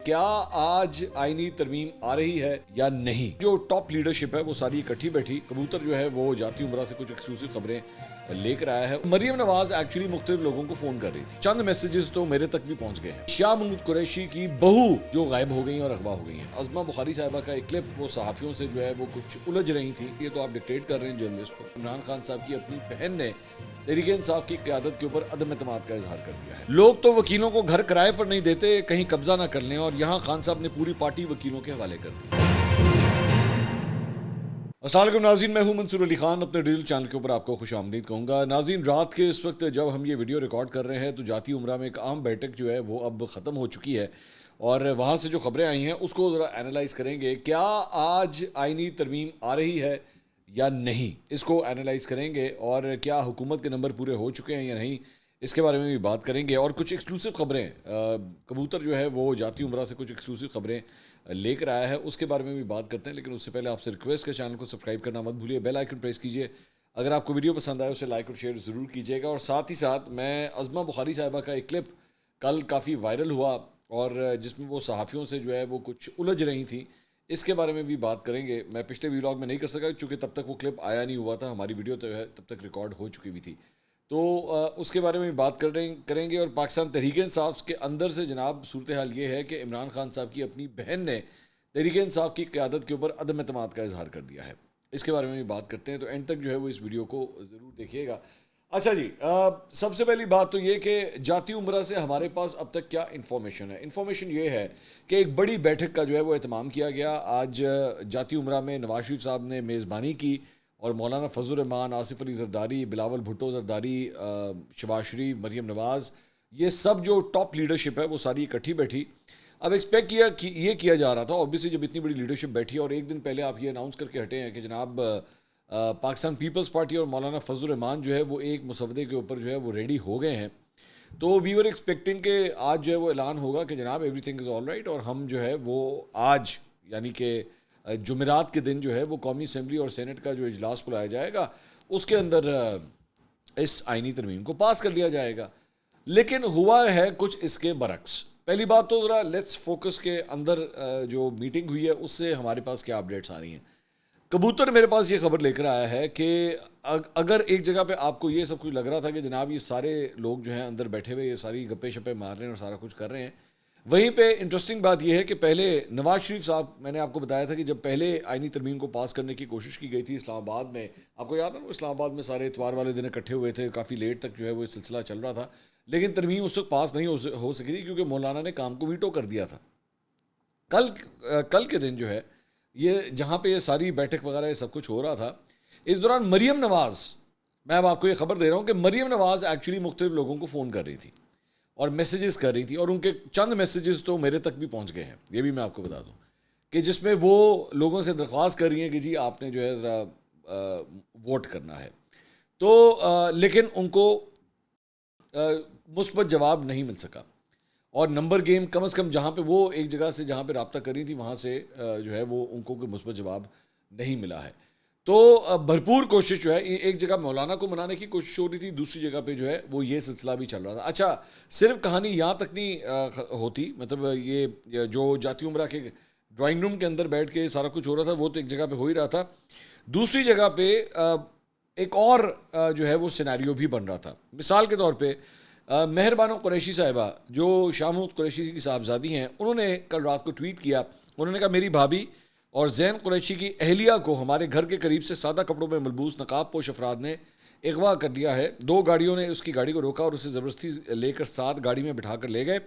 کیا آج آئینی ترمیم آ رہی ہے یا نہیں؟ جو ٹاپ لیڈرشپ ہے وہ ساری اکٹھی بیٹھی، کبوتر جو ہے وہ جاتی عمرہ سے کچھ ایکسکلوسیو خبریں لے کر آیا ہے۔ مریم نواز ایکچولی مختلف لوگوں کو فون کر رہی تھی، چند میسیجز تو میرے تک بھی پہنچ گئے ہیں۔ شاہ محمود قریشی کی بہو جو غائب ہو گئی اور اغوا ہو گئی ہیں، عظمہ بخاری صاحبہ کا ایک کلپ وہ صحافیوں سے جو ہے وہ کچھ الجھ رہی تھی، یہ تو آپ ڈکٹیٹ کر رہے ہیں جرنلسٹ کو۔ عمران خان صاحب کی اپنی بہن نے تحریک انصاف کی قیادت کے اوپر عدم اعتماد کا اظہار کر دیا ہے۔ لوگ تو وکیلوں کو گھر کرائے پر نہیں دیتے کہیں قبضہ نہ کر لیں، اور یہاں خان صاحب نے پوری پارٹی وکیلوں کے حوالے کر دی۔ السلام علیکم ناظرین، میں ہوں منصور علی خان، اپنے ڈیجیٹل چینل کے اوپر آپ کو خوش آمدید کہوں گا۔ ناظرین، رات کے اس وقت جب ہم یہ ویڈیو ریکارڈ کر رہے ہیں تو جاتی عمرہ میں ایک اہم بیٹھک جو ہے وہ اب ختم ہو چکی ہے، اور وہاں سے جو خبریں آئی ہیں اس کو ذرا اینالائز کریں گے۔ کیا آج آئینی ترمیم آ رہی ہے یا نہیں، اس کو اینالائز کریں گے، اور کیا حکومت کے نمبر پورے ہو چکے ہیں یا نہیں، اس کے بارے میں بھی بات کریں گے۔ اور کچھ ایکسکلوسیو خبریں، کبوتر جو ہے وہ جاتی عمرہ سے کچھ ایکسکلوسیو خبریں لے کر آیا ہے، اس کے بارے میں بھی بات کرتے ہیں۔ لیکن اس سے پہلے آپ سے ریکویسٹ ہے، چینل کو سبسکرائب کرنا مت بھولیے، بیل آئیکن پریس کیجیے۔ اگر آپ کو ویڈیو پسند آئے اسے لائک اور شیئر ضرور کیجیے گا۔ اور ساتھ ہی ساتھ میں عظمہ بخاری صاحبہ کا ایک کلپ کل کافی وائرل ہوا، اور جس میں وہ صحافیوں سے جو ہے وہ کچھ الجھ رہی تھیں، اس کے بارے میں بھی بات کریں گے۔ میں پچھلے ویلاگ میں نہیں کر سکا چونکہ تب تک وہ کلپ آیا نہیں ہوا تھا، ہماری ویڈیو تو ہے تب تک ریکارڈ ہو چکی ہوئی تھی، تو اس کے بارے میں بھی بات کریں گے۔ اور پاکستان تحریک انصاف کے اندر سے جناب صورتحال یہ ہے کہ عمران خان صاحب کی اپنی بہن نے تحریک انصاف کی قیادت کے اوپر عدم اعتماد کا اظہار کر دیا ہے، اس کے بارے میں بھی بات کرتے ہیں، تو اینڈ تک جو ہے وہ اس ویڈیو کو ضرور دیکھیے گا۔ اچھا جی، سب سے پہلی بات تو یہ کہ جاتی عمرہ سے ہمارے پاس اب تک کیا انفارمیشن ہے۔ انفارمیشن یہ ہے کہ ایک بڑی بیٹھک کا جو ہے وہ اہتمام کیا گیا آج جاتی عمرہ میں۔ نواز شریف صاحب نے میزبانی کی، اور مولانا فضل الرحمان، آصف علی زرداری، بلاول بھٹو زرداری، شہباز شریف، مریم نواز، یہ سب جو ٹاپ لیڈرشپ ہے وہ ساری اکٹھی بیٹھی۔ اب ایکسپیکٹ یہ کیا جا رہا تھا اوبیسلی، جب اتنی بڑی لیڈرشپ بیٹھی اور ایک دن پہلے آپ یہ اناؤنس کر کے ہٹے ہیں کہ جناب پاکستان پیپلز پارٹی اور مولانا فضل الرحمان جو ہے وہ ایک مسودے کے اوپر جو ہے وہ ریڈی ہو گئے ہیں، تو وی ور ایکسپیکٹنگ کہ آج جو ہے وہ اعلان ہوگا کہ جناب every thing is all right, اور ہم جو ہے وہ آج یعنی کہ جمعرات کے دن جو ہے وہ قومی اسمبلی اور سینٹ کا جو اجلاس بلایا جائے گا، اس کے اندر اس آئینی ترمیم کو پاس کر لیا جائے گا۔ لیکن ہوا ہے کچھ اس کے برعکس۔ پہلی بات تو ذرا لیٹس فوکس کے اندر جو میٹنگ ہوئی ہے اس سے ہمارے پاس کیا اپڈیٹس آ رہی ہیں۔ کبوتر میرے پاس یہ خبر لے کر آیا ہے کہ اگر ایک جگہ پہ آپ کو یہ سب کچھ لگ رہا تھا کہ جناب یہ سارے لوگ جو ہیں اندر بیٹھے ہوئے یہ ساری گپے شپے مار رہے ہیں اور سارا کچھ کر رہے ہیں، وہیں پہ انٹرسٹنگ بات یہ ہے کہ پہلے نواز شریف صاحب، میں نے آپ کو بتایا تھا کہ جب پہلے آئینی ترمیم کو پاس کرنے کی کوشش کی گئی تھی اسلام آباد میں، آپ کو یاد ہے نا، اسلام آباد میں سارے اتوار والے دن اکٹھے ہوئے تھے، کافی لیٹ تک جو ہے وہ سلسلہ چل رہا تھا، لیکن ترمیم اس وقت پاس نہیں ہو سکی تھی کیونکہ مولانا نے کام کو ویٹو کر دیا تھا۔ کل کے دن جو ہے یہ جہاں پہ یہ ساری بیٹھک وغیرہ یہ سب کچھ ہو رہا تھا، اس دوران مریم نواز، میں اب آپ کو یہ خبر دے رہا ہوں کہ مریم نواز ایکچولی مختلف لوگوں کو فون کر رہی تھی اور میسیجز کر رہی تھی، اور ان کے چند میسیجز تو میرے تک بھی پہنچ گئے ہیں، یہ بھی میں آپ کو بتا دوں، کہ جس میں وہ لوگوں سے درخواست کر رہی ہیں کہ جی آپ نے جو ہے ذرا ووٹ کرنا ہے، تو لیکن ان کو مثبت جواب نہیں مل سکا، اور نمبر گیم کم از کم جہاں پہ وہ ایک جگہ سے جہاں پہ رابطہ کر رہی تھی وہاں سے جو ہے وہ ان کو کوئی مثبت جواب نہیں ملا ہے۔ تو بھرپور کوشش جو ہے ایک جگہ مولانا کو منانے کی کوشش ہو رہی تھی، دوسری جگہ پہ جو ہے وہ یہ سلسلہ بھی چل رہا تھا۔ اچھا، صرف کہانی یہاں تک نہیں ہوتی، مطلب یہ جو جاتی عمرہ کے ڈرائنگ روم کے اندر بیٹھ کے سارا کچھ ہو رہا تھا وہ تو ایک جگہ پہ ہو ہی رہا تھا، دوسری جگہ پہ ایک اور جو ہے وہ سیناریو بھی بن رہا تھا۔ مثال کے طور پہ مہر بانو قریشی صاحبہ جو شاہ محمود قریشی کی صاحبزادی ہیں، انہوں نے کل رات کو ٹویٹ کیا، انہوں نے کہا میری بھابھی اور زین قریشی کی اہلیہ کو ہمارے گھر کے قریب سے سادہ کپڑوں میں ملبوس نقاب پوش افراد نے اغوا کر لیا ہے، 2 گاڑیوں نے اس کی گاڑی کو روکا اور اسے زبردستی لے کر ساتھ گاڑی میں بٹھا کر لے گئے۔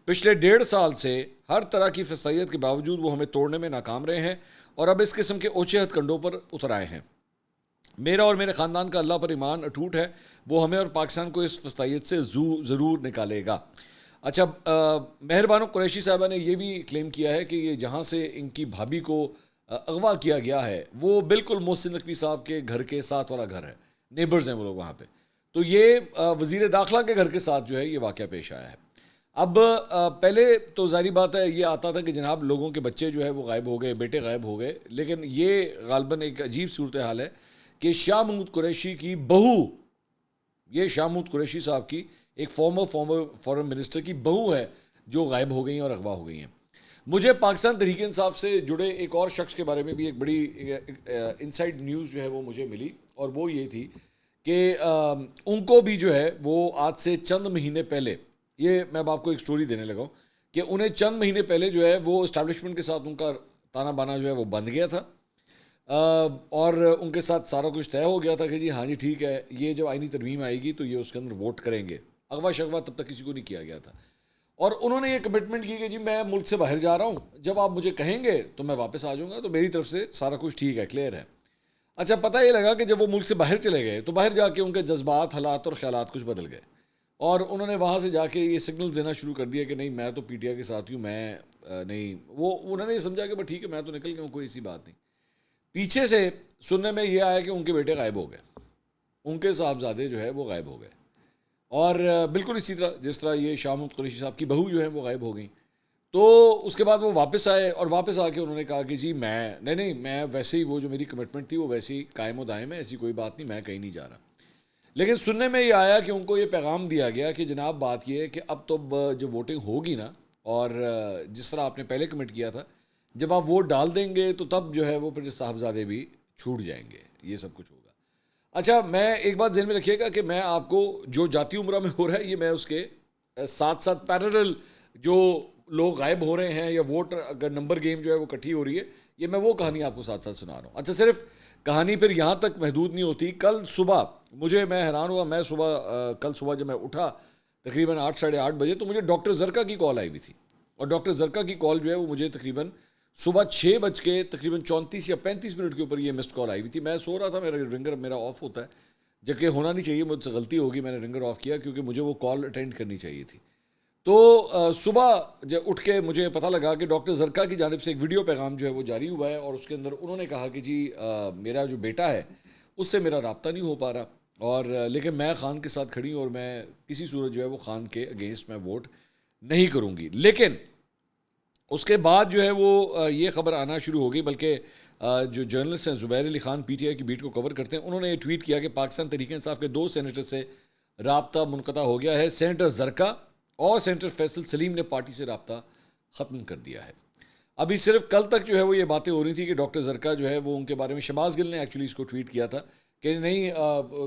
پچھلے 1.5 سال سے ہر طرح کی فصاحیت کے باوجود وہ ہمیں توڑنے میں ناکام رہے ہیں اور اب اس قسم کے اونچے ہتھ کنڈوں پر اتر آئے ہیں۔ میرا اور میرے خاندان کا اللہ پر ایمان اٹوٹ ہے، وہ ہمیں اور پاکستان کو اس فصاحیت سے ضرور نکالے گا۔ اچھا، مہر بانو قریشی صاحبہ نے یہ بھی کلیم کیا ہے کہ یہ جہاں سے ان کی بھابھی کو اغوا کیا گیا ہے وہ بالکل محسن نقوی صاحب کے گھر کے ساتھ والا گھر ہے، نیبرز ہیں وہ لوگ وہاں پہ، تو یہ وزیر داخلہ کے گھر کے ساتھ جو ہے یہ واقعہ پیش آیا ہے۔ اب پہلے تو ظاہری بات ہے یہ آتا تھا کہ جناب لوگوں کے بچے جو ہے وہ غائب ہو گئے، بیٹے غائب ہو گئے، لیکن یہ غالباً ایک عجیب صورتحال ہے کہ شاہ محمود قریشی کی بہو، یہ شاہ محمود قریشی صاحب کی ایک فارمر فارن منسٹر کی بہو ہے جو غائب ہو گئی ہیں اور اغوا ہو گئی ہیں۔ مجھے پاکستان تحریک انصاف سے جڑے ایک اور شخص کے بارے میں بھی ایک بڑی انسائڈ نیوز جو ہے وہ مجھے ملی، اور وہ یہ تھی کہ ان کو بھی جو ہے وہ آج سے چند مہینے پہلے، یہ میں اب آپ کو ایک سٹوری دینے لگا ہوں کہ انہیں چند مہینے پہلے جو ہے وہ اسٹیبلشمنٹ کے ساتھ ان کا تانا بانا جو ہے وہ بند گیا تھا، اور ان کے ساتھ سارا کچھ طے ہو گیا تھا کہ جی ہاں جی ٹھیک ہے، یہ جب آئینی ترمیم آئے گی تو یہ اس کے اندر ووٹ کریں گے. اغوا شغوا تب تک کسی کو نہیں کیا گیا تھا، اور انہوں نے یہ کمٹمنٹ کی کہ جی میں ملک سے باہر جا رہا ہوں، جب آپ مجھے کہیں گے تو میں واپس آ جاؤں گا، تو میری طرف سے سارا کچھ ٹھیک ہے، کلیئر ہے. اچھا پتہ یہ لگا کہ جب وہ ملک سے باہر چلے گئے تو باہر جا کے ان کے جذبات، حالات اور خیالات کچھ بدل گئے، اور انہوں نے وہاں سے جا کے یہ سگنل دینا شروع کر دیا کہ نہیں میں تو پی ٹی آئی کے ساتھ ہوں، میں نہیں، وہ انہوں نے یہ سمجھا کہ بس ٹھیک ہے میں تو نکل گیا ہوں، کوئی ایسی بات نہیں. پیچھے سے سننے میں یہ آیا کہ ان کے بیٹے غائب ہو گئے، ان کے صاحبزادے جو ہے وہ غائب ہو گئے، اور بالکل اسی طرح جس طرح یہ شاہ محمود قریشی صاحب کی بہو جو ہے وہ غائب ہو گئیں. تو اس کے بعد وہ واپس آئے، اور واپس آ کے انہوں نے کہا کہ جی میں نہیں میں ویسے ہی وہ جو میری کمٹمنٹ تھی وہ ویسے ہی قائم و دائم ہے، ایسی کوئی بات نہیں، میں کہیں نہیں جا رہا. لیکن سننے میں یہ آیا کہ ان کو یہ پیغام دیا گیا کہ جناب بات یہ ہے کہ اب تو جب ووٹنگ ہوگی نا، اور جس طرح آپ نے پہلے کمٹ کیا تھا، جب آپ ووٹ ڈال دیں گے تو تب جو ہے وہ پھر صاحبزادے بھی چھوٹ جائیں گے، یہ سب کچھ ہوگا. اچھا میں ایک بات ذہن میں رکھیے گا کہ میں آپ کو جو جاتی عمرہ میں ہو رہا ہے یہ میں اس کے ساتھ ساتھ پیرلل جو لوگ غائب ہو رہے ہیں یا ووٹ اگر نمبر گیم جو ہے وہ کٹھی ہو رہی ہے، یہ میں وہ کہانی آپ کو ساتھ ساتھ سنا رہا ہوں. اچھا صرف کہانی پھر یہاں تک محدود نہیں ہوتی. کل صبح میں حیران ہوا، میں کل صبح جب میں اٹھا تقریباً 8 ساڑھے 8 بجے تو مجھے ڈاکٹر زرکا کی کال آئی ہوئی تھی، اور ڈاکٹر زرکا کی کال جو ہے وہ مجھے تقریباً صبح 6 بج کے تقریباً 34 یا 35 منٹ کے اوپر یہ مسڈ کال آئی ہوئی تھی. میں سو رہا تھا، میرا رنگر میرا آف ہوتا ہے جبکہ ہونا نہیں چاہیے، مجھ سے غلطی ہوگی، میں نے رنگر آف کیا کیونکہ مجھے وہ کال اٹینڈ کرنی چاہیے تھی. تو صبح جب اٹھ کے مجھے پتہ لگا کہ ڈاکٹر زرکا کی جانب سے ایک ویڈیو پیغام جو ہے وہ جاری ہوا ہے، اور اس کے اندر انہوں نے کہا کہ جی میرا جو بیٹا ہے اس سے میرا رابطہ نہیں ہو پا رہا، اور لیکن میں خان کے ساتھ کھڑی ہوں، اور میں کسی صورت جو ہے وہ خان کے اگینسٹ میں ووٹ نہیں کروں گی. لیکن اس کے بعد جو ہے وہ یہ خبر آنا شروع ہو گئی، بلکہ جو جرنلسٹ ہیں زبیر علی خان پی ٹی آئی کی بیٹ کو کور کرتے ہیں، انہوں نے یہ ٹویٹ کیا کہ پاکستان تحریک انصاف کے 2 سینیٹر سے رابطہ منقطع ہو گیا ہے، سینیٹر زرکا اور سینیٹر فیصل سلیم نے پارٹی سے رابطہ ختم کر دیا ہے. ابھی صرف کل تک جو ہے وہ یہ باتیں ہو رہی تھی کہ ڈاکٹر زرکا جو ہے وہ ان کے بارے میں، شہباز گل نے ایکچولی اس کو ٹویٹ کیا تھا کہ نہیں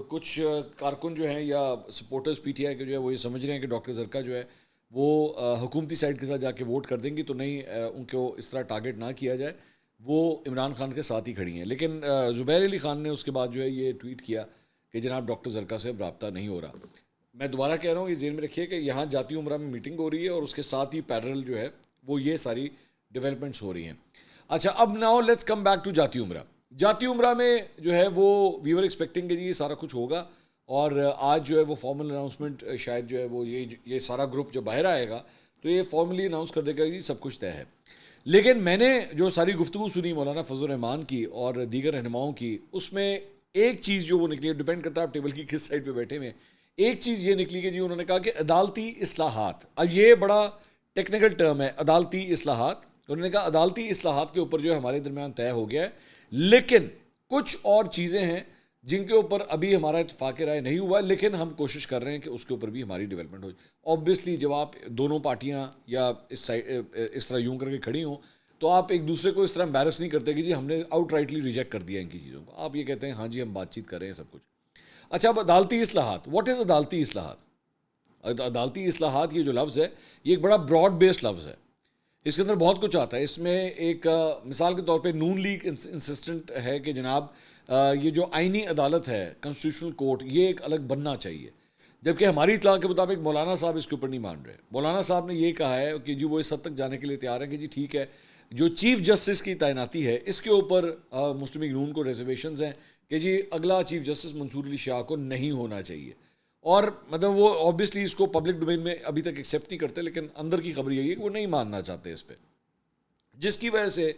کچھ کارکن جو ہیں یا سپورٹرز پی ٹی آئی کے جو ہے وہ یہ سمجھ رہے ہیں کہ ڈاکٹر زرکا جو ہے وہ حکومتی سائڈ کے ساتھ جا کے ووٹ کر دیں گی، تو نہیں ان کو اس طرح ٹارگٹ نہ کیا جائے، وہ عمران خان کے ساتھ ہی کھڑی ہیں. لیکن زبیر علی خان نے اس کے بعد جو ہے یہ ٹویٹ کیا کہ جناب ڈاکٹر زرکا سے اب رابطہ نہیں ہو رہا. میں دوبارہ کہہ رہا ہوں، یہ ذہن میں رکھیے کہ یہاں جاتی عمرہ میں میٹنگ ہو رہی ہے، اور اس کے ساتھ ہی پیرل جو ہے وہ یہ ساری ڈیولپمنٹس ہو رہی ہیں. اچھا اب now let's come back to Jati Umra. جاتی عمرہ میں جو ہے وہ وی ور ایکسپیکٹنگ کہ یہ سارا کچھ ہوگا، اور آج جو ہے وہ فارمل اناؤنسمنٹ شاید جو ہے وہ یہ سارا گروپ جب باہر آئے گا تو یہ فارملی اناؤنس کر دے گا کہ سب کچھ طے ہے. لیکن میں نے جو ساری گفتگو سنی مولانا فضل الرحمان کی اور دیگر رہنماؤں کی، اس میں ایک چیز جو وہ نکلی ہے، ڈیپینڈ کرتا ہے آپ ٹیبل کی کس سائڈ پہ بیٹھے ہوئے، ایک چیز یہ نکلی کہ جی انہوں نے کہا کہ عدالتی اصلاحات، اب یہ بڑا ٹیکنیکل ٹرم ہے عدالتی اصلاحات، انہوں نے کہا عدالتی اصلاحات کے اوپر جو ہے ہمارے درمیان طے ہو گیا ہے، لیکن کچھ اور چیزیں ہیں جن کے اوپر ابھی ہمارا اتفاق رائے نہیں ہوا، لیکن ہم کوشش کر رہے ہیں کہ اس کے اوپر بھی ہماری ڈیولپمنٹ ہو جائے. اوبویسلی جب آپ دونوں پارٹیاں یا اس طرح یوں کر کے کھڑی ہوں تو آپ ایک دوسرے کو اس طرح امبیرس نہیں کرتے کہ جی ہم نے آؤٹ رائٹلی ریجیکٹ کر دیا ان کی چیزوں کو، آپ یہ کہتے ہیں ہاں جی ہم بات چیت کر رہے ہیں سب کچھ. اچھا اب عدالتی اصلاحات، واٹ از عدالتی اصلاحات؟ عدالتی اصلاحات یہ جو لفظ ہے یہ ایک بڑا براڈ بیسڈ لفظ ہے، اس کے اندر بہت کچھ آتا ہے. اس میں ایک مثال کے طور پہ نون لیگ انسسٹنٹ ہے کہ جناب یہ جو آئینی عدالت ہے کنسٹیٹیوشنل کورٹ، یہ ایک الگ بننا چاہیے، جبکہ ہماری اطلاع کے مطابق مولانا صاحب اس کے اوپر نہیں مان رہے. مولانا صاحب نے یہ کہا ہے کہ جی وہ اس حد تک جانے کے لیے تیار ہیں کہ جی ٹھیک ہے جو چیف جسٹس کی تعیناتی ہے اس کے اوپر مسلم لیگ نون کو ریزرویشنز ہیں کہ جی اگلا چیف جسٹس منصور علی شاہ کو نہیں ہونا چاہیے، اور مطلب وہ اوبیسلی اس کو پبلک ڈومین میں ابھی تک ایکسیپٹ نہیں کرتے، لیکن اندر کی خبر یہی ہے کہ وہ نہیں ماننا چاہتے اس پہ، جس کی وجہ سے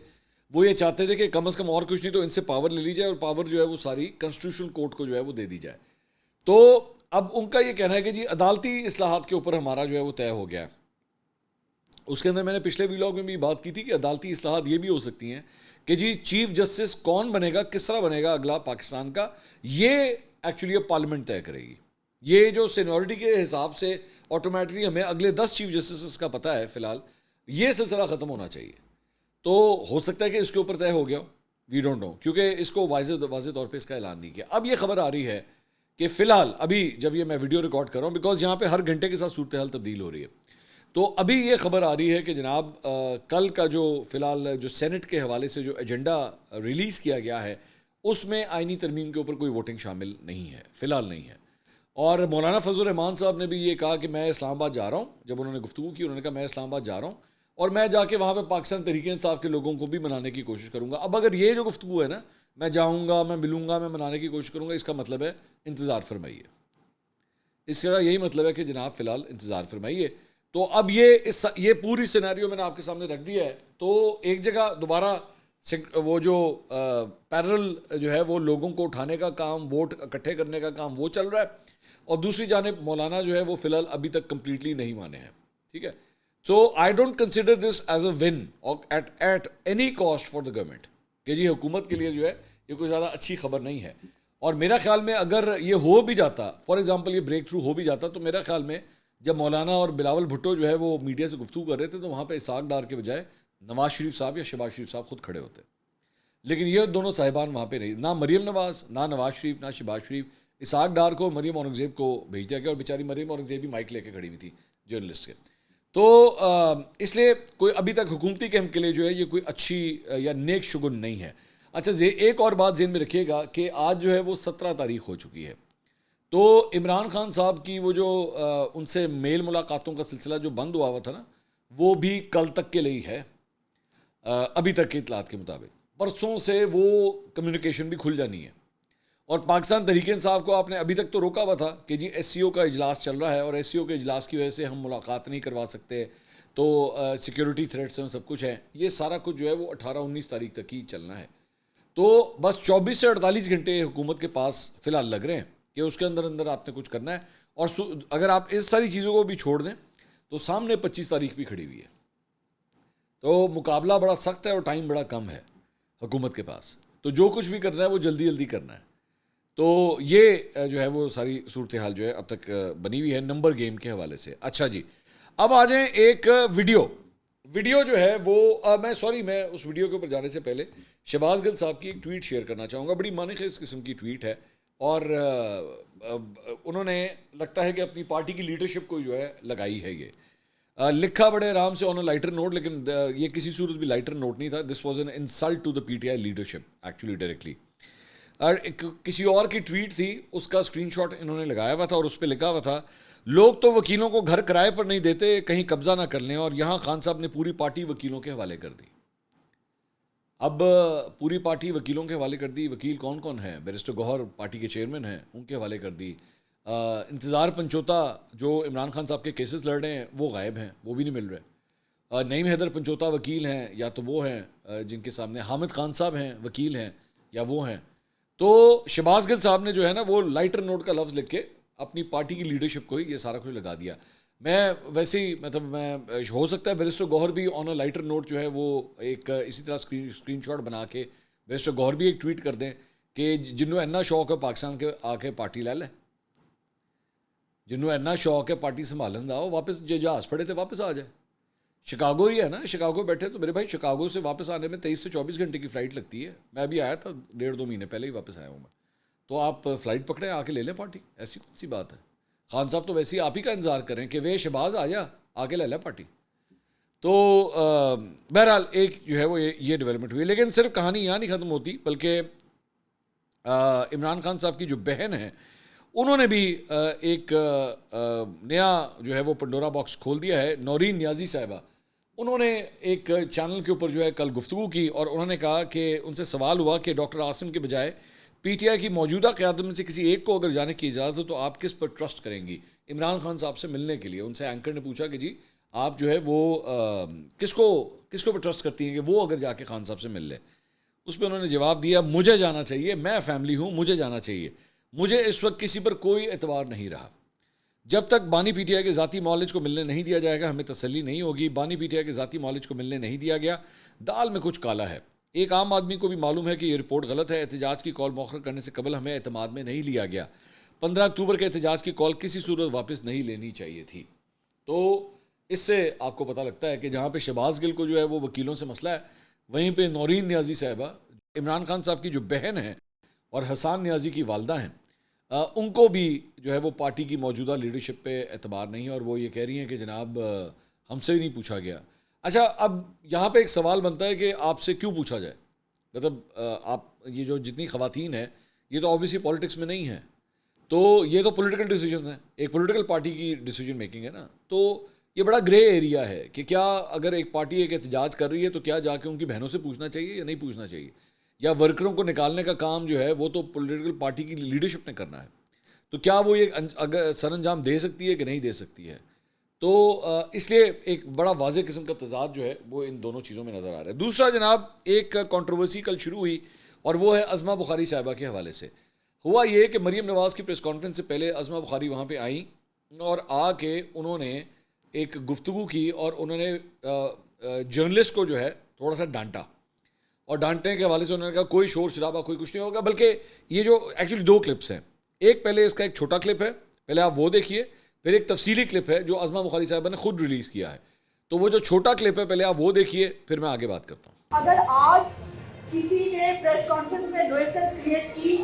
وہ یہ چاہتے تھے کہ کم از کم اور کچھ نہیں تو ان سے پاور لے لی جائے، اور پاور جو ہے وہ ساری کنسٹیٹیوشنل کورٹ کو جو ہے وہ دے دی جائے. تو اب ان کا یہ کہنا ہے کہ جی عدالتی اصلاحات کے اوپر ہمارا جو ہے وہ طے ہو گیا ہے. اس کے اندر میں نے پچھلے ویلاگ میں بھی بات کی تھی کہ عدالتی اصلاحات یہ بھی ہو سکتی ہیں کہ جی چیف جسٹس کون بنے گا، کس طرح بنے گا اگلا پاکستان کا، یہ ایکچولی اب پارلیمنٹ طے کرے گی. یہ جو سینیورٹی کے حساب سے آٹومیٹکلی ہمیں اگلے 10 چیف جسٹس کا پتہ ہے فی الحال، یہ سلسلہ ختم ہونا چاہیے. تو ہو سکتا ہے کہ اس کے اوپر طے ہو گیا ہو, وی ڈونٹ نو, کیونکہ اس کو واضح طور پہ اس کا اعلان نہیں کیا. اب یہ خبر آ رہی ہے کہ فی الحال ابھی جب یہ میں ویڈیو ریکارڈ کر رہا ہوں, بیکاز یہاں پہ ہر گھنٹے کے ساتھ صورتحال تبدیل ہو رہی ہے, تو ابھی یہ خبر آ رہی ہے کہ جناب کل کا جو فی الحال جو سینٹ کے حوالے سے جو ایجنڈا ریلیز کیا گیا ہے اس میں آئینی ترمیم کے اوپر کوئی ووٹنگ شامل نہیں ہے, فی الحال نہیں ہے. اور مولانا فضل الرحمان صاحب نے بھی یہ کہا کہ میں اسلام آباد جا رہا ہوں, جب انہوں نے گفتگو کی انہوں نے کہا میں اسلام آباد جا رہا ہوں اور میں جا کے وہاں پہ پاکستان تحریک انصاف کے لوگوں کو بھی منانے کی کوشش کروں گا. اب اگر یہ جو گفتگو ہے نا, میں جاؤں گا, میں ملوں گا, میں منانے کی کوشش کروں گا, اس کا مطلب ہے انتظار فرمائیے. اس کا یہی مطلب ہے کہ جناب فی الحال انتظار فرمائیے. تو اب یہ پوری سینیریو میں نے آپ کے سامنے رکھ دیا ہے. تو ایک جگہ دوبارہ وہ جو پیرل جو ہے وہ لوگوں کو اٹھانے کا کام, ووٹ اکٹھے کرنے کا کام وہ چل رہا ہے, اور دوسری جانب مولانا جو ہے وہ فی الحال ابھی تک کمپلیٹلی نہیں مانے ہیں. ٹھیک ہے, so I don't consider this as A one at any cost for the government, کہ جی حکومت کے لیے جو ہے یہ کوئی زیادہ اچھی خبر نہیں ہے. اور میرا خیال میں اگر یہ ہو بھی جاتا, فار ایگزامپل یہ بریک تھرو ہو بھی جاتا, تو میرا خیال میں جب مولانا اور بلاول بھٹو جو ہے وہ میڈیا سے گفتگو کر رہے تھے تو وہاں پہ اسحاق ڈار کے بجائے نواز شریف صاحب یا شہباز شریف صاحب خود کھڑے ہوتے. لیکن یہ دونوں صاحبان وہاں پہ نہیں, نہ مریم نواز, نہ نواز شریف, نہ شہباز شریف. اسحاق ڈار کو مریم اورنگزیب کو بھیج دیا گیا, اور بیچاری مریم اورنگزیب بھی مائک لے کے کھڑی ہوئی تھی جرنلسٹ کے. تو اس لیے کوئی ابھی تک حکومتی کیمپ کے لیے جو ہے یہ کوئی اچھی یا نیک شگن نہیں ہے. اچھا, ایک اور بات ذہن میں رکھیے گا کہ آج جو ہے وہ 17 تاریخ ہو چکی ہے. تو عمران خان صاحب کی وہ جو ان سے میل ملاقاتوں کا سلسلہ جو بند ہوا تھا نا, وہ بھی کل تک کے لیے ہے ابھی تک کے اطلاعات کے مطابق. پرسوں سے وہ کمیونیکیشن بھی کھل جانی ہے. اور پاکستان تحریک انصاف کو آپ نے ابھی تک تو روکا ہوا تھا کہ جی ایس سی او کا اجلاس چل رہا ہے, اور ایس سی او کے اجلاس کی وجہ سے ہم ملاقات نہیں کروا سکتے, تو سیکیورٹی تھریٹس ہیں, سب کچھ ہے. یہ سارا کچھ جو ہے وہ 18-19 تاریخ تک ہی چلنا ہے. تو بس 24 سے 48 گھنٹے حکومت کے پاس فی الحال لگ رہے ہیں کہ اس کے اندر آپ نے کچھ کرنا ہے. اور اگر آپ اس ساری چیزوں کو بھی چھوڑ دیں تو سامنے 25 تاریخ بھی کھڑی ہوئی ہے. تو مقابلہ بڑا سخت ہے اور ٹائم بڑا کم ہے حکومت کے پاس. تو جو کچھ بھی کرنا ہے وہ جلدی جلدی کرنا ہے. تو یہ جو ہے وہ ساری صورتحال جو ہے اب تک بنی ہوئی ہے نمبر گیم کے حوالے سے. اچھا جی, اب آ جائیں ایک ویڈیو جو ہے وہ میں اس ویڈیو کے اوپر جانے سے پہلے شہباز گل صاحب کی ایک ٹویٹ شیئر کرنا چاہوں گا. بڑی معنی خیز قسم کی ٹویٹ ہے, اور انہوں نے لگتا ہے کہ اپنی پارٹی کی لیڈرشپ کو جو ہے لگائی ہے. یہ لکھا بڑے آرام سے آن اے لائٹر نوٹ, لیکن یہ کسی صورت بھی لائٹر نوٹ نہیں تھا. This was an insult to the P T I leadership actually directly. اور کسی اور کی ٹویٹ تھی, اس کا اسکرین شاٹ انہوں نے لگایا ہوا تھا, اور اس پہ لکھا ہوا تھا لوگ تو وکیلوں کو گھر کرائے پر نہیں دیتے, کہیں قبضہ نہ کر لیں, اور یہاں خان صاحب نے پوری پارٹی وکیلوں کے حوالے کر دی. اب پوری پارٹی وکیلوں کے حوالے کر دی. وکیل کون کون ہیں؟ بیرسٹر گوہر پارٹی کے چیئرمین ہیں, ان کے حوالے کر دی. انتظار پنچوتا جو عمران خان صاحب کے کیسز لڑ رہے ہیں وہ غائب ہیں, وہ بھی نہیں مل رہے. نعیم حیدر پنچوتا وکیل ہیں, یا تو وہ ہیں جن کے سامنے حامد خان صاحب ہیں وکیل ہیں, یا وہ ہیں. تو شہباز گل صاحب نے جو ہے نا وہ لائٹر نوٹ کا لفظ لکھ کے اپنی پارٹی کی لیڈرشپ کو ہی یہ سارا کچھ لگا دیا. میں ویسے ہی میں ہو سکتا ہے بیرسٹر گوہر بھی آن اے لائٹر نوٹ جو ہے وہ ایک اسی طرح اسکرین شاٹ بنا کے بیرسٹر گوہر بھی ایک ٹویٹ کر دیں کہ جنوں اینا شوق ہے پاکستان کے آ کے پارٹی لے لیں, جنوں اینا شوق ہے پارٹی سنبھالن دا, واپس جہاز پڑے تو واپس آ جائے. شکاگو ہی ہے نا, شکاگو بیٹھے تو میرے بھائی شکاگو سے واپس آنے میں 23 سے 24 گھنٹے کی فلائٹ لگتی ہے. میں ابھی آیا تھا 1.5-2 مہینے پہلے ہی واپس آیا ہوں میں. تو آپ فلائٹ پکڑیں, آ کے لے لیں پارٹی, ایسی کون سی بات ہے. خان صاحب تو ویسے ہی آپ ہی کا انتظار کریں کہ وہ شہباز آ جا, آ کے لے لیں پارٹی. تو بہرحال ایک جو ہے وہ یہ ڈیولپمنٹ ہوئی. لیکن صرف کہانی یہاں نہیں ختم ہوتی, بلکہ عمران خان صاحب کی جو بہن ہے انہوں نے بھی ایک نیا جو ہے وہ پنڈورا باکس کھول دیا ہے. نورین نیازی صاحبہ, انہوں نے ایک چینل کے اوپر جو ہے کل گفتگو کی, اور انہوں نے کہا کہ ان سے سوال ہوا کہ ڈاکٹر عاصم کے بجائے پی ٹی آئی کی موجودہ قیادت میں سے کسی ایک کو اگر جانے کی اجازت ہو تو آپ کس پر ٹرسٹ کریں گی عمران خان صاحب سے ملنے کے لیے. ان سے اینکر نے پوچھا کہ جی آپ جو ہے وہ کس کو پر ٹرسٹ کرتی ہیں کہ وہ اگر جا کے خان صاحب سے مل لے. اس پہ انہوں نے جواب دیا, مجھے جانا چاہیے, میں فیملی ہوں, مجھے جانا چاہیے, مجھے اس وقت کسی پر کوئی اعتبار نہیں رہا. جب تک بانی پی ٹی آئی کے ذاتی معالج کو ملنے نہیں دیا جائے گا ہمیں تسلی نہیں ہوگی. بانی پی ٹی آئی کے ذاتی معالج کو ملنے نہیں دیا گیا, دال میں کچھ کالا ہے. ایک عام آدمی کو بھی معلوم ہے کہ یہ رپورٹ غلط ہے. احتجاج کی کال مؤخر کرنے سے قبل ہمیں اعتماد میں نہیں لیا گیا. 15 اکتوبر کے احتجاج کی کال کسی صورت واپس نہیں لینی چاہیے تھی. تو اس سے آپ کو پتہ لگتا ہے کہ جہاں پہ شہباز گل کو جو ہے وہ وکیلوں سے مسئلہ ہے، وہیں پہ نورین نیازی صاحبہ عمران خان صاحب کی جو بہن ہیں اور حسان نیازی کی والدہ ہیں، ان کو بھی جو ہے وہ پارٹی کی موجودہ لیڈرشپ پہ اعتبار نہیں ہے، اور وہ یہ کہہ رہی ہیں کہ جناب ہم سے نہیں پوچھا گیا۔ اچھا، اب یہاں پہ ایک سوال بنتا ہے کہ آپ سے کیوں پوچھا جائے؟ مطلب آپ یہ جو جتنی خواتین ہیں یہ تو آبویسلی پالیٹکس میں نہیں ہیں، تو یہ تو پولیٹیکل ڈیسیجنز ہیں، ایک پولیٹیکل پارٹی کی ڈیسیجن میکنگ ہے نا، تو یہ بڑا گرے ایریا ہے کہ کیا اگر ایک پارٹی ایک احتجاج کر رہی ہے تو کیا جا کے ان کی بہنوں سے پوچھنا چاہیے یا نہیں پوچھنا چاہیے، یا ورکروں کو نکالنے کا کام جو ہے وہ تو پولیٹیکل پارٹی کی لیڈرشپ نے کرنا ہے، تو کیا وہ یہ اگر سر انجام دے سکتی ہے کہ نہیں دے سکتی ہے؟ تو اس لیے ایک بڑا واضح قسم کا تضاد جو ہے وہ ان دونوں چیزوں میں نظر آ رہا ہے۔ دوسرا جناب، ایک کنٹروورسی کل شروع ہوئی اور وہ ہے عظمہ بخاری صاحبہ کے حوالے سے۔ ہوا یہ کہ مریم نواز کی پریس کانفرنس سے پہلے عظمہ بخاری وہاں پہ آئیں اور آ کے انہوں نے ایک گفتگو کی، اور انہوں نے جرنلسٹ کو جو ہے تھوڑا سا ڈانٹا، اور ڈانٹنے کے حوالے سے انہوں نے کہا کوئی شور شرابہ کوئی کچھ نہیں ہوگا، بلکہ یہ جو ایکچولی دو کلپس ہیں، ایک پہلے اس کا ایک چھوٹا کلپ ہے، پہلے آپ وہ دیکھیے، پھر ایک تفصیلی کلپ ہے جو عظمہ بخاری صاحبہ نے خود ریلیز کیا ہے، تو وہ جو چھوٹا کلپ ہے پہلے آپ وہ دیکھیے، پھر میں آگے بات کرتا ہوں۔ اگر آج کسی نے پریس کانفرنس میں نوئسنس کریٹ کی،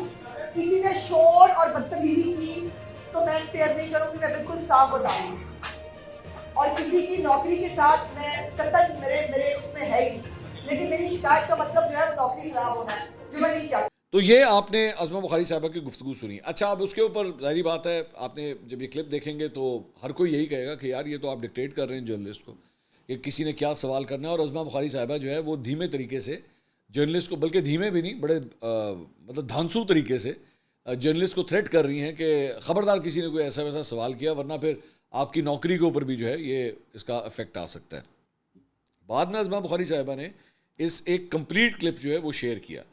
کسی نے شور اور بدتمیزی کی، تو میں اسپیئر نہیں کروں گی، میں بالکل صاف بتاؤں گی، اور کسی کی نوکری کے ساتھ میں قطعاً میرے اس میں ہے ہی نہیں، لیکن میری شکایت کا مطلب جو ہے وہ نوکری خراب ہونا ہے، جو میں نہیں چاہتی۔ تو یہ آپ نے عظمہ بخاری صاحبہ کی گفتگو سنی۔ اچھا، اب اس کے اوپر ظاہری بات ہے، آپ نے جب یہ کلپ دیکھیں گے تو ہر کوئی یہی کہے گا کہ یار یہ تو آپ ڈکٹیٹ کر رہے ہیں جرنلسٹ کو کہ کسی نے کیا سوال کرنا ہے، اور عظمہ بخاری صاحبہ جو ہے وہ دھیمے طریقے سے جرنلسٹ کو، بلکہ دھیمے بھی نہیں، بڑے مطلب دھانسو طریقے سے جرنلسٹ کو تھریٹ کر رہی ہیں کہ خبردار کسی نے کوئی ایسا ویسا سوال کیا ورنہ پھر آپ کی نوکری کے اوپر بھی جو ہے یہ اس کا افیکٹ آ سکتا ہے۔ بعد میں عظمہ بخاری صاحبہ نے اس ایک کمپلیٹ کلپ جو ہے وہ شیئر کیا،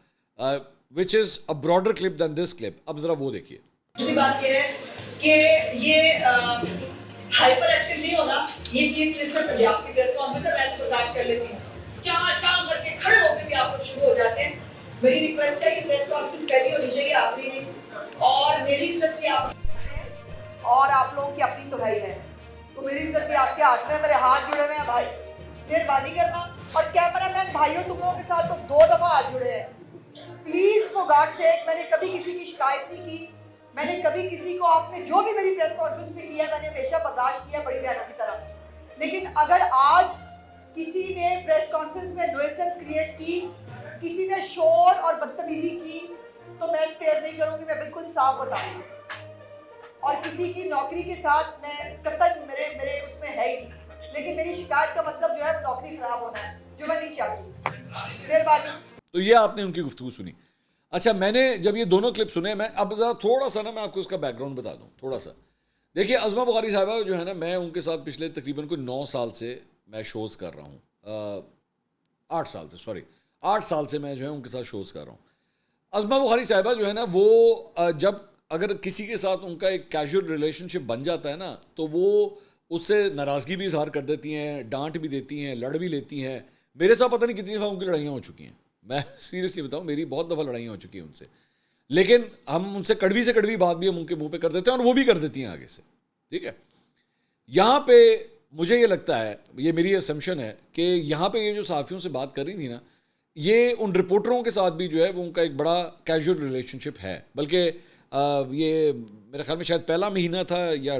which is a broader clip than this clip۔ اب ذرا وہ دیکھیے۔ دوسری بات یہ ہے کہ یہ ہائپر ایکٹیو نہیں ہونا، یہ چیف منسٹر پنجاب کی پریس کانفرنس سے میں برداشت کر لیتی ہوں، چاہ چاہ کر کے کھڑے ہو کے بھی آپ لوگ شروع ہو جاتے ہیں۔ میری ریکویسٹ ہے یہ پریس کانفرنس پہلی ہونی چاہیے، آخری نہیں، اور میری عزت بھی آپ اور آپ لوگوں کی اپنی تو ہے ہی ہے، تو میری عزت بھی آپ کے ہاتھ میں، میرے ہاتھ جڑے ہوئے ہیں بھائی، مہربانی کرنا، اور کیمرہ مین بھائیوں تم لوگوں کے ساتھ تو 2 دفعہ ہاتھ جڑے ہیں، پلیز فور گاڈ سیک، میں نے کبھی کسی کی شکایت نہیں کی، میں نے کبھی کسی کو، آپ نے جو بھی میری پریس کانفرنس میں کیا میں نے ہمیشہ برداشت کیا بڑی بہنوں کی طرح، لیکن اگر آج کسی نے پریس کانفرنس میں نوئسنس کریٹ کی، کسی نے شور اور بدتمیزی کی، تو میں اسپیئر نہیں کروں گی، میں بالکل صاف بتاؤں گی، اور کسی کی نوکری کے ساتھ میں قطعاً میرے اس میں ہے ہی نہیں، لیکن میری شکایت کا مطلب جو ہے وہ نوکری خراب ہونا ہے، جو میں نہیں چاہتی۔ مہربانی۔ تو یہ آپ نے ان کی گفتگو سنی۔ اچھا، میں نے جب یہ دونوں کلپ سنے، میں اب ذرا تھوڑا سا نا میں آپ کو اس کا بیک گراؤنڈ بتا دوں تھوڑا سا۔ دیکھیے، عظمہ بخاری صاحبہ جو ہے نا، میں ان کے ساتھ پچھلے تقریباً کوئی 9 سال سے میں شوز کر رہا ہوں، 8 سال سے، 8 سال سے میں جو ہے ان کے ساتھ شوز کر رہا ہوں۔ عظمہ بخاری صاحبہ جو ہے نا وہ جب اگر کسی کے ساتھ ان کا ایک کیجول ریلیشن شپ بن جاتا ہے نا، تو وہ اس سے ناراضگی بھی اظہار کر دیتی ہیں، ڈانٹ بھی دیتی ہیں، لڑ بھی لیتی ہیں۔ میرے ساتھ پتہ نہیں کتنی دفعہ ان کی لڑائیاں ہو چکی ہیں، میں سیریسلی بتاؤں، میری بہت دفعہ لڑائیاں ہو چکی ہیں ان سے، لیکن ہم ان سے کڑوی بات بھی ہم ان کے منہ پہ کر دیتے ہیں، اور وہ بھی کر دیتی ہیں آگے سے، ٹھیک ہے۔ یہاں پہ مجھے یہ لگتا ہے، یہ میری اسمپشن ہے کہ یہاں پہ یہ جو صحافیوں سے بات کر رہی تھی نا، یہ ان رپورٹروں کے ساتھ بھی جو ہے وہ ان کا ایک بڑا کیجول ریلیشن شپ ہے، بلکہ یہ میرے خیال میں شاید پہلا مہینہ تھا یا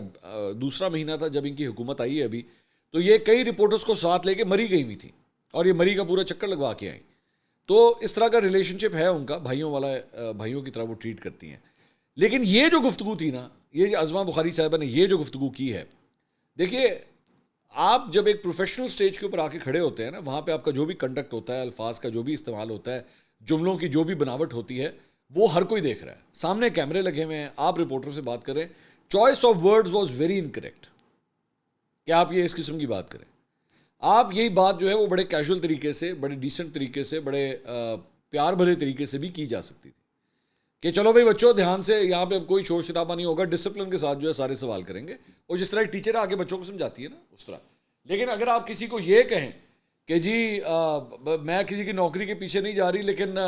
دوسرا مہینہ تھا جب ان کی حکومت آئی ہے ابھی، تو یہ کئی رپورٹرز کو ساتھ لے کے مری گئی ہوئی تھی، اور یہ مری کا پورا چکر لگوا کے آئیں، تو اس طرح کا ریلیشن شپ ہے ان کا، بھائیوں والا، بھائیوں کی طرح وہ ٹریٹ کرتی ہیں۔ لیکن یہ جو گفتگو تھی نا، یہ عظمہ بخاری صاحبہ نے یہ جو گفتگو کی ہے، دیکھیے، آپ جب ایک پروفیشنل سٹیج کے اوپر آ کے کھڑے ہوتے ہیں نا، وہاں پہ آپ کا جو بھی کنڈکٹ ہوتا ہے، الفاظ کا جو بھی استعمال ہوتا ہے، جملوں کی جو بھی بناوٹ ہوتی ہے، وہ ہر کوئی دیکھ رہا ہے، سامنے کیمرے لگے ہوئے ہیں، آپ رپورٹر سے بات کریں، choice of words was very incorrect کہ آپ یہ اس قسم کی بات کریں۔ آپ یہی بات جو ہے وہ بڑے کیجول طریقے سے، بڑے ڈیسنٹ طریقے سے، بڑے پیار بھرے طریقے سے بھی کی جا سکتی تھی کہ چلو بھائی بچوں دھیان سے، یہاں پہ کوئی شور شرابہ نہیں ہوگا، ڈسپلن کے ساتھ جو ہے سارے سوال کریں گے، اور جس طرح ایک ٹیچر آگے بچوں کو سمجھاتی ہے نا اس طرح۔ لیکن اگر آپ کسی کو یہ کہیں کہ جی میں کسی کی نوکری کے پیچھے نہیں جا رہی، لیکن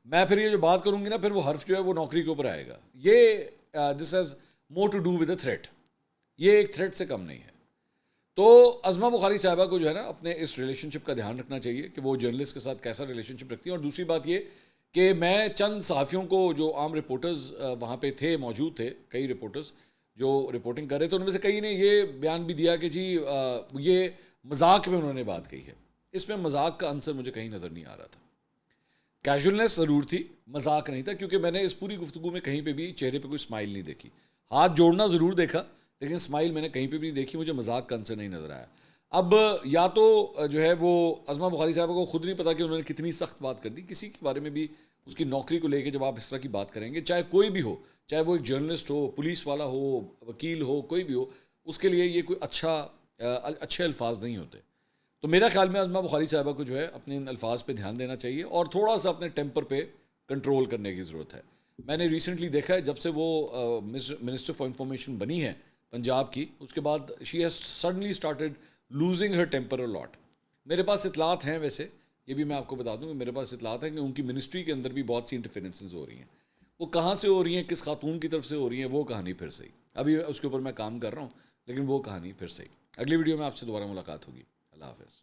میں پھر یہ جو بات کروں گی نا، پھر وہ حرف جو ہے وہ نوکری کے اوپر آئے گا، یہ this has more to do with a threat, یہ ایک تھریٹ سے کم نہیں ہے۔ تو عظمہ بخاری صاحبہ کو جو ہے نا اپنے اس ریلیشن شپ کا دھیان رکھنا چاہیے کہ وہ جرنلسٹ کے ساتھ کیسا ریلیشن شپ رکھتی ہیں. اور دوسری بات یہ کہ میں چند صحافیوں کو جو عام رپورٹرز وہاں پہ تھے موجود تھے, کئی رپورٹرز جو رپورٹنگ کر رہے تھے, ان میں سے کئی نے یہ بیان بھی دیا کہ جی یہ مذاق میں انہوں نے بات کہی ہے. اس میں مذاق کا عنصر مجھے کہیں نظر نہیں آ رہا تھا. کیجولنس ضرور تھی, مذاق نہیں تھا, کیونکہ میں نے اس پوری گفتگو میں کہیں پہ بھی چہرے پہ کوئی اسمائل نہیں دیکھی. ہاتھ جوڑنا ضرور دیکھا لیکن اسمائل میں نے کہیں پہ بھی نہیں دیکھی. مجھے مذاق کا عنصر نہیں نظر آیا. اب یا تو جو ہے وہ عظمہ بخاری صاحبہ کو خود نہیں پتا کہ انہوں نے کتنی سخت بات کر دی. کسی کے بارے میں بھی اس کی نوکری کو لے کے جب آپ اس طرح کی بات کریں گے, چاہے کوئی بھی ہو, چاہے وہ ایک جرنلسٹ ہو, پولیس والا ہو, وکیل ہو, کوئی بھی ہو, اس کے لیے یہ کوئی اچھے الفاظ نہیں ہوتے. تو میرا خیال میں عظمہ بخاری صاحبہ کو جو ہے اپنے ان الفاظ پہ دھیان دینا چاہیے اور تھوڑا سا اپنے ٹیمپر پہ کنٹرول کرنے کی ضرورت ہے. میں نے ریسنٹلی دیکھا ہے جب سے وہ منسٹر فار انفارمیشن بنی ہے پنجاب کی, اس کے بعد she has suddenly started losing her temper lot. میرے پاس اطلاعات ہیں, ویسے یہ بھی میں آپ کو بتا دوں کہ میرے پاس اطلاعات ہیں کہ ان کی منسٹری کے اندر بھی بہت سی انٹرفیرنسز ہو رہی ہیں. وہ کہاں سے ہو رہی ہیں, کس خاتون کی طرف سے ہو رہی ہیں, وہ کہانی پھر صحیح. ابھی اس کے اوپر میں کام کر رہا ہوں لیکن وہ کہانی پھر صحیح. اگلی ویڈیو میں آپ سے دوبارہ ملاقات ہوگی. اللہ حافظ.